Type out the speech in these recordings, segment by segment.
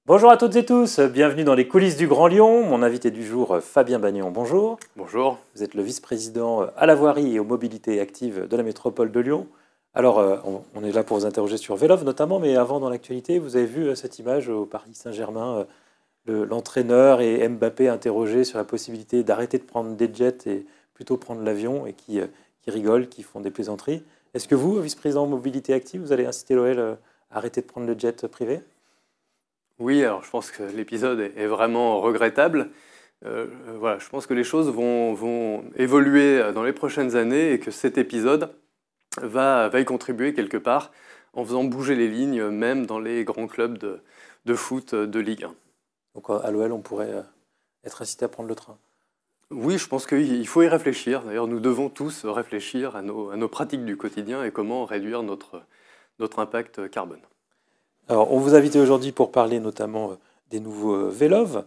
Bonjour à toutes et tous, bienvenue dans les coulisses du Grand Lyon. Mon invité du jour, Fabien Bagnon, bonjour. Bonjour. Vous êtes le vice-président à la voirie et aux mobilités actives de la métropole de Lyon. Alors, on est là pour vous interroger sur Vélov notamment, mais avant, dans l'actualité, vous avez vu cette image au Paris Saint-Germain, l'entraîneur et Mbappé interrogés sur la possibilité d'arrêter de prendre des jets et plutôt prendre l'avion et qui rigolent, qui font des plaisanteries. Est-ce que vous, vice-président mobilité active, vous allez inciter l'OL à arrêter de prendre le jet privé ? Oui, alors je pense que l'épisode est vraiment regrettable. Voilà, je pense que les choses vont évoluer dans les prochaines années et que cet épisode va y contribuer quelque part en faisant bouger les lignes, même dans les grands clubs de foot de Ligue 1. Donc à l'OL, on pourrait être incité à prendre le train. Oui, je pense qu'il faut y réfléchir. D'ailleurs, nous devons tous réfléchir à nos pratiques du quotidien et comment réduire notre impact carbone. Alors, on vous a invité aujourd'hui pour parler notamment des nouveaux Vélov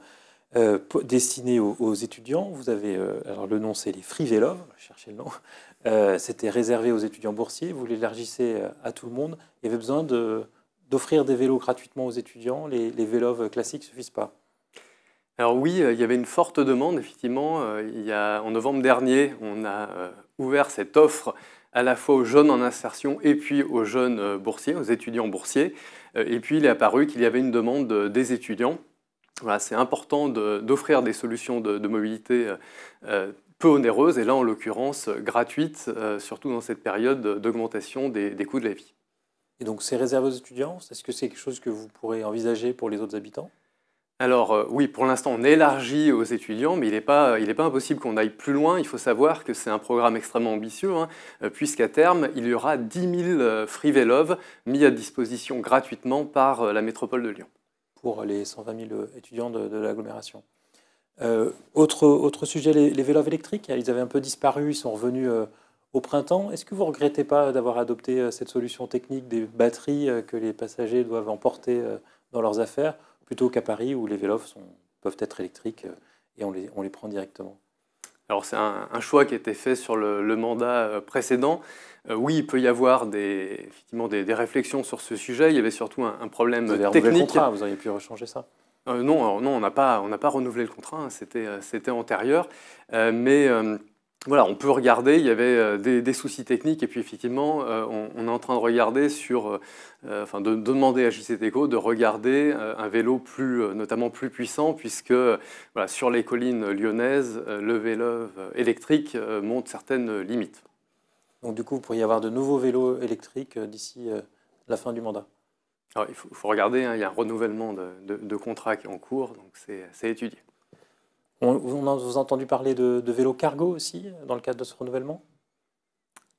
destinés aux étudiants. Vous avez, alors le nom c'est les Free Vélov, cherchez le nom. C'était réservé aux étudiants boursiers. Vous l'élargissez à tout le monde. Il y avait besoin d'offrir des vélos gratuitement aux étudiants. Les Vélov classiques ne suffisent pas. Alors oui, il y avait une forte demande, effectivement. En novembre dernier, on a ouvert cette offre à la fois aux jeunes en insertion et puis aux jeunes boursiers, aux étudiants boursiers. Et puis il est apparu qu'il y avait une demande des étudiants. Voilà, c'est important d'offrir des solutions de mobilité peu onéreuses, et là en l'occurrence gratuites, surtout dans cette période d'augmentation des coûts de la vie. Et donc c'est réservé aux étudiants. Est-ce que c'est quelque chose que vous pourrez envisager pour les autres habitants ? Alors oui, pour l'instant on élargit aux étudiants, mais il n'est pas impossible qu'on aille plus loin. Il faut savoir que c'est un programme extrêmement ambitieux, puisqu'à terme, il y aura 10 000 Free Vélov mis à disposition gratuitement par la métropole de Lyon. Pour les 120 000 étudiants de l'agglomération. Autre sujet, les vélos électriques, ils avaient un peu disparu, ils sont revenus au printemps. Est-ce que vous ne regrettez pas d'avoir adopté cette solution technique des batteries que les passagers doivent emporter dans leurs affaires, plutôt qu'à Paris où les vélos peuvent être électriques et on les prend directement ? Alors c'est un choix qui a été fait sur le mandat précédent. Oui, il peut y avoir effectivement des réflexions sur ce sujet. Il y avait surtout un problème vous avez technique. Renouvelé le contrat, vous auriez pu rechanger ça ? Non, on n'a pas renouvelé le contrat, c'était antérieur. Mais voilà, on peut regarder, il y avait des soucis techniques, et puis effectivement, on est en train de regarder de demander à JCDecaux de regarder un vélo notamment plus puissant, puisque voilà, sur les collines lyonnaises, le vélo électrique montre certaines limites. Donc du coup, vous pourriez avoir de nouveaux vélos électriques d'ici la fin du mandat ? Alors, il faut regarder, il y a un renouvellement de contrat qui est en cours, donc c'est étudié. Vous a entendu parler de vélos cargo aussi, dans le cadre de ce renouvellement ?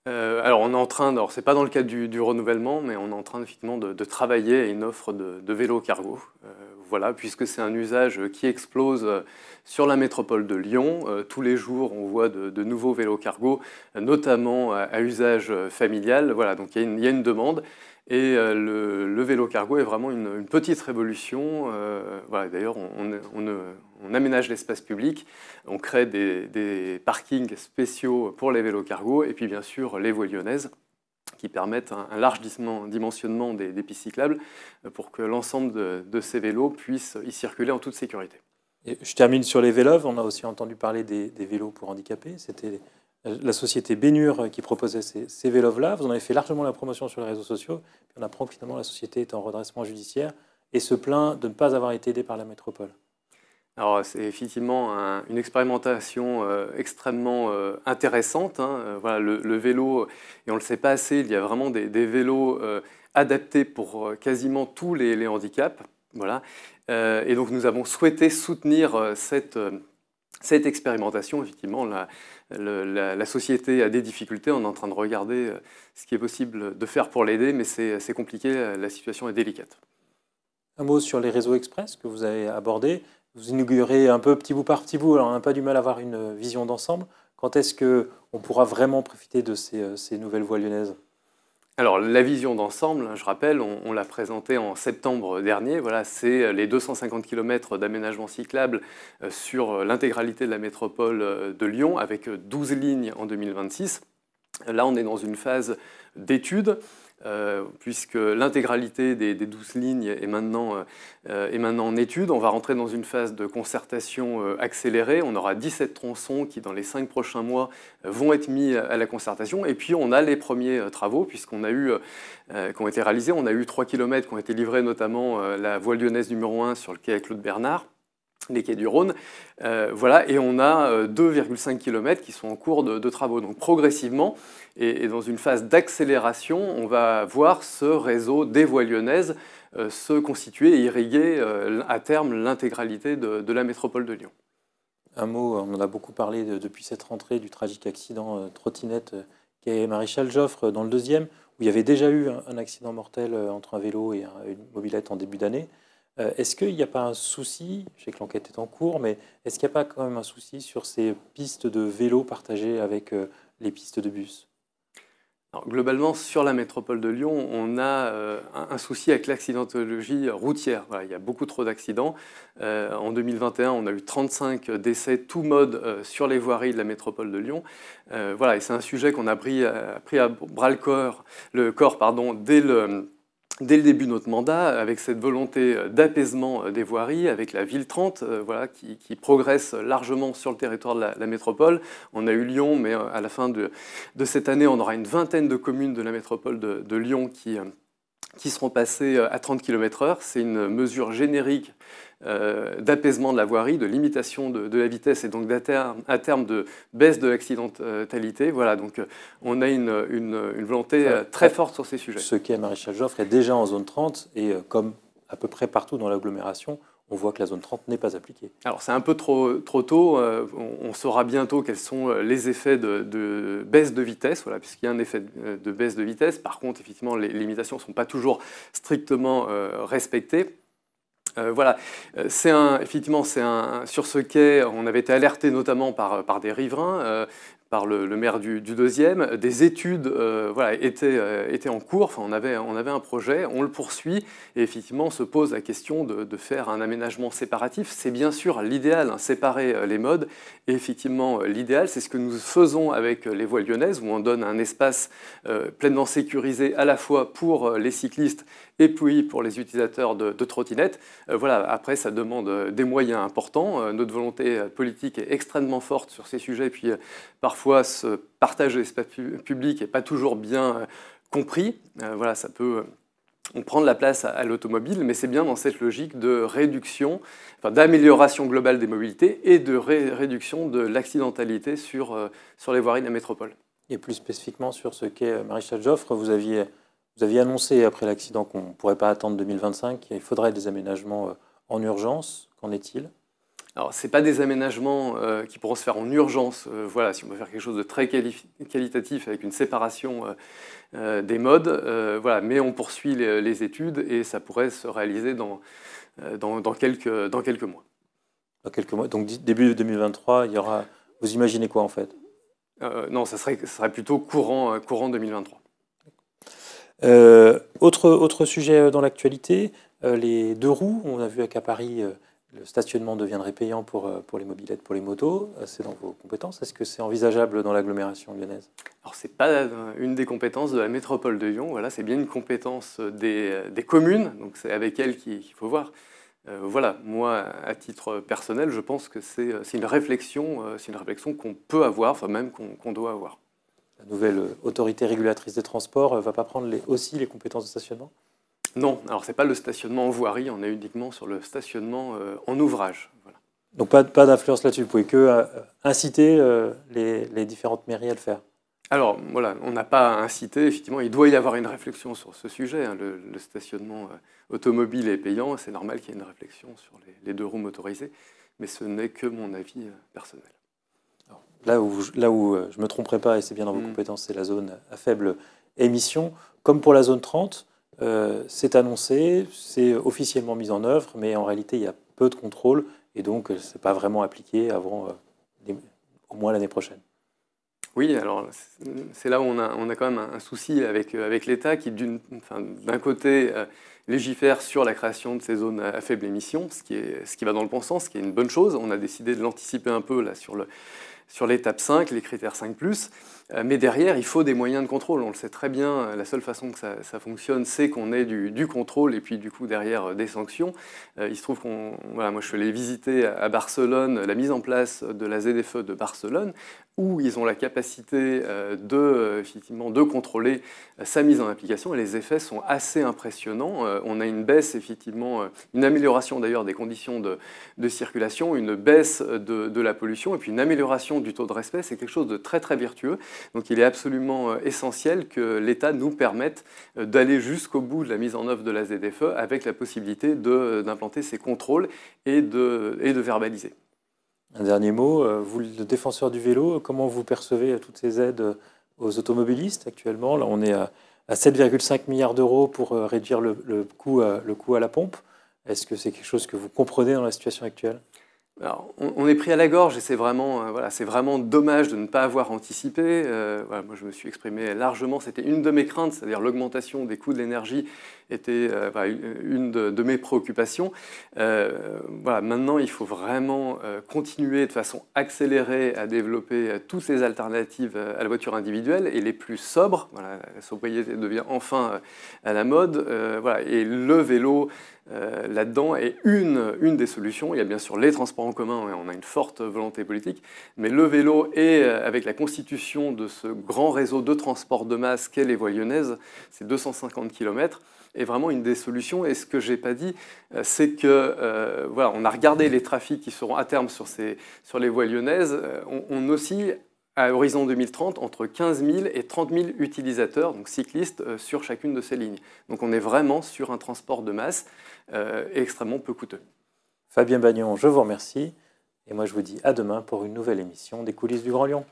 Alors, on est en train, alors c'est pas dans le cadre du renouvellement, mais on est en train effectivement de travailler à une offre de vélo cargo. Voilà, puisque c'est un usage qui explose sur la métropole de Lyon. Tous les jours, on voit de nouveaux vélos cargo, notamment à usage familial. Voilà, donc il y a une demande. Et le vélo cargo est vraiment une petite révolution. Voilà, d'ailleurs, on aménage l'espace public, on crée des parkings spéciaux pour les vélos cargo, et puis bien sûr les voies lyonnaises qui permettent un large dimensionnement des pistes cyclables pour que l'ensemble de ces vélos puissent y circuler en toute sécurité. Et je termine sur les vélos. On a aussi entendu parler des vélos pour handicapés. C'était la société Bénure qui proposait ces vélos-là. Vous en avez fait largement la promotion sur les réseaux sociaux. Puis on apprend que finalement la société est en redressement judiciaire et se plaint de ne pas avoir été aidée par la métropole. Alors c'est effectivement une expérimentation extrêmement intéressante. Voilà, le vélo, et on ne le sait pas assez, il y a vraiment des vélos adaptés pour quasiment tous les handicaps. Voilà. Et donc nous avons souhaité soutenir cette expérimentation. Effectivement, la société a des difficultés, on est en train de regarder ce qui est possible de faire pour l'aider, mais c'est compliqué, la situation est délicate. Un mot sur les réseaux express que vous avez abordés. Vous inaugurez un peu petit bout par petit bout, alors on n'a pas du mal à avoir une vision d'ensemble. Quand est-ce qu'on pourra vraiment profiter de ces nouvelles voies lyonnaises ? Alors la vision d'ensemble, je rappelle, on l'a présentée en septembre dernier. Voilà, c'est les 250 km d'aménagement cyclable sur l'intégralité de la métropole de Lyon, avec 12 lignes en 2026. Là, on est dans une phase d'étude. puisque l'intégralité des 12 lignes est maintenant en étude. On va rentrer dans une phase de concertation accélérée. On aura 17 tronçons qui, dans les 5 prochains mois, vont être mis à la concertation. Et puis, on a les premiers travaux, puisqu'on a eu, qui ont été réalisés. On a eu 3 km qui ont été livrés, notamment la voie lyonnaise numéro 1 sur le quai Claude Bernard, les quais du Rhône. Voilà, et on a 2,5 km qui sont en cours de travaux. Donc progressivement, et dans une phase d'accélération, on va voir ce réseau des voies lyonnaises se constituer et irriguer à terme l'intégralité de la métropole de Lyon. Un mot, on en a beaucoup parlé depuis cette rentrée du tragique accident trottinette quai Maréchal Joffre dans le 2e, où il y avait déjà eu un accident mortel entre un vélo et une mobilette en début d'année. Est-ce qu'il n'y a pas un souci, je sais que l'enquête est en cours, mais est-ce qu'il n'y a pas quand même un souci sur ces pistes de vélo partagées avec les pistes de bus? Alors, globalement, sur la métropole de Lyon, on a un souci avec l'accidentologie routière. Voilà, il y a beaucoup trop d'accidents. En 2021, on a eu 35 décès tous modes sur les voiries de la métropole de Lyon. Voilà, et c'est un sujet qu'on a pris à bras le corps dès le début de notre mandat, avec cette volonté d'apaisement des voiries, avec la ville 30 voilà, qui progresse largement sur le territoire de la métropole. On a eu Lyon, mais à la fin de cette année, on aura une vingtaine de communes de la métropole de Lyon qui seront passées à 30 km/h. C'est une mesure générique d'apaisement de la voirie, de limitation de la vitesse et donc à terme de baisse de l'accidentalité. Voilà, donc on a une volonté très forte sur ces sujets. Ce quai Maréchal Joffre est déjà en zone 30 et comme à peu près partout dans l'agglomération, on voit que la zone 30 n'est pas appliquée. Alors c'est un peu trop tôt, on saura bientôt quels sont les effets de baisse de vitesse, voilà, puisqu'il y a un effet de baisse de vitesse. Par contre, effectivement, les limitations ne sont pas toujours strictement respectées. Voilà, effectivement, sur ce quai, on avait été alerté notamment par des riverains, par le maire du 2e. Des études voilà, étaient en cours, enfin, on avait un projet, on le poursuit, et effectivement, on se pose la question de faire un aménagement séparatif. C'est bien sûr l'idéal, hein, séparer les modes, et effectivement, l'idéal, c'est ce que nous faisons avec les voies lyonnaises, où on donne un espace pleinement sécurisé à la fois pour les cyclistes et puis pour les utilisateurs de trottinettes. Voilà, après, ça demande des moyens importants. Notre volonté politique est extrêmement forte sur ces sujets, et puis parfois, ce partage de l'espace public n'est pas toujours bien compris. Voilà, ça peut prendre la place à l'automobile, mais c'est bien dans cette logique de réduction, enfin, d'amélioration globale des mobilités et de réduction de l'accidentalité sur les voiries de la métropole. Et plus spécifiquement sur ce quai Maréchal Joffre, vous aviez annoncé après l'accident qu'on ne pourrait pas attendre 2025, qu'il faudrait des aménagements en urgence. Qu'en est-il ? Alors, ce n'est pas des aménagements qui pourront se faire en urgence. Voilà, si on veut faire quelque chose de très qualitatif avec une séparation des modes, voilà, mais on poursuit les études et ça pourrait se réaliser dans quelques mois. Dans quelques mois. Donc début 2023, il y aura. Vous imaginez quoi en fait ? Non, ça serait plutôt courant 2023. Autre sujet dans l'actualité, les 2 roues. On a vu qu'à Paris, le stationnement deviendrait payant pour les mobylettes, pour les motos. C'est dans vos compétences. Est-ce que c'est envisageable dans l'agglomération lyonnaise ? Alors, ce n'est pas une des compétences de la métropole de Lyon. Voilà, c'est bien une compétence des communes. Donc, c'est avec elles qu'il faut voir. Voilà, moi, à titre personnel, je pense que c'est une réflexion qu'on peut avoir, enfin même qu'on doit avoir. La nouvelle autorité régulatrice des transports ne va pas prendre aussi les compétences de stationnement ? Non, alors ce n'est pas le stationnement en voirie, on est uniquement sur le stationnement en ouvrage. Voilà. Donc pas d'influence là-dessus, vous pouvez que inciter les différentes mairies à le faire. Alors voilà, on n'a pas incité, effectivement, il doit y avoir une réflexion sur ce sujet. Hein. Le stationnement automobile est payant, c'est normal qu'il y ait une réflexion sur les 2 roues motorisées, mais ce n'est que mon avis personnel. Alors, là où je ne me tromperai pas, et c'est bien dans vos compétences, c'est la zone à faible émission. Comme pour la zone 30, c'est annoncé, c'est officiellement mis en œuvre, mais en réalité, il y a peu de contrôle, et donc ce n'est pas vraiment appliqué avant au moins l'année prochaine. Oui, alors c'est là où on a quand même un souci avec l'État qui, d'un côté, légifère sur la création de ces zones à faible émission, ce qui va dans le bon sens, ce qui est une bonne chose. On a décidé de l'anticiper un peu là, sur sur l'étape 5, les critères 5+. Mais derrière, il faut des moyens de contrôle. On le sait très bien, la seule façon que ça fonctionne, c'est qu'on ait du contrôle et puis du coup derrière des sanctions. Il se trouve moi je suis allé visiter à Barcelone la mise en place de la ZFE de Barcelone, où ils ont la capacité effectivement, de contrôler sa mise en application, et les effets sont assez impressionnants. On a une baisse, effectivement, une amélioration d'ailleurs des conditions de circulation, une baisse de la pollution, et puis une amélioration du taux de respect. C'est quelque chose de très très vertueux. Donc il est absolument essentiel que l'État nous permette d'aller jusqu'au bout de la mise en œuvre de la ZFE avec la possibilité d'implanter ces contrôles et de verbaliser. Un dernier mot, vous, le défenseur du vélo, comment vous percevez toutes ces aides aux automobilistes actuellement? Là, on est à 7,5 milliards d'euros pour réduire le coût à la pompe. Est-ce que c'est quelque chose que vous comprenez dans la situation actuelle? Alors, on est pris à la gorge et c'est vraiment dommage de ne pas avoir anticipé. Moi, je me suis exprimé largement. C'était une de mes craintes, c'est-à-dire l'augmentation des coûts de l'énergie était une de mes préoccupations. Maintenant, il faut vraiment continuer de façon accélérée à développer toutes ces alternatives à la voiture individuelle et les plus sobres. La sobriété devient enfin à la mode. Et le vélo, là-dedans, est une des solutions. Il y a bien sûr les transports en commun, et on a une forte volonté politique, mais le vélo, et avec la constitution de ce grand réseau de transport de masse qu'est les voies lyonnaises, c'est 250 km, est vraiment une des solutions. Et ce que je n'ai pas dit, c'est que on a regardé les trafics qui seront à terme sur les voies lyonnaises. On oscille à horizon 2030 entre 15 000 et 30 000 utilisateurs, donc cyclistes, sur chacune de ces lignes. Donc on est vraiment sur un transport de masse extrêmement peu coûteux. Fabien Bagnon, je vous remercie. Et moi, je vous dis à demain pour une nouvelle émission des coulisses du Grand Lyon.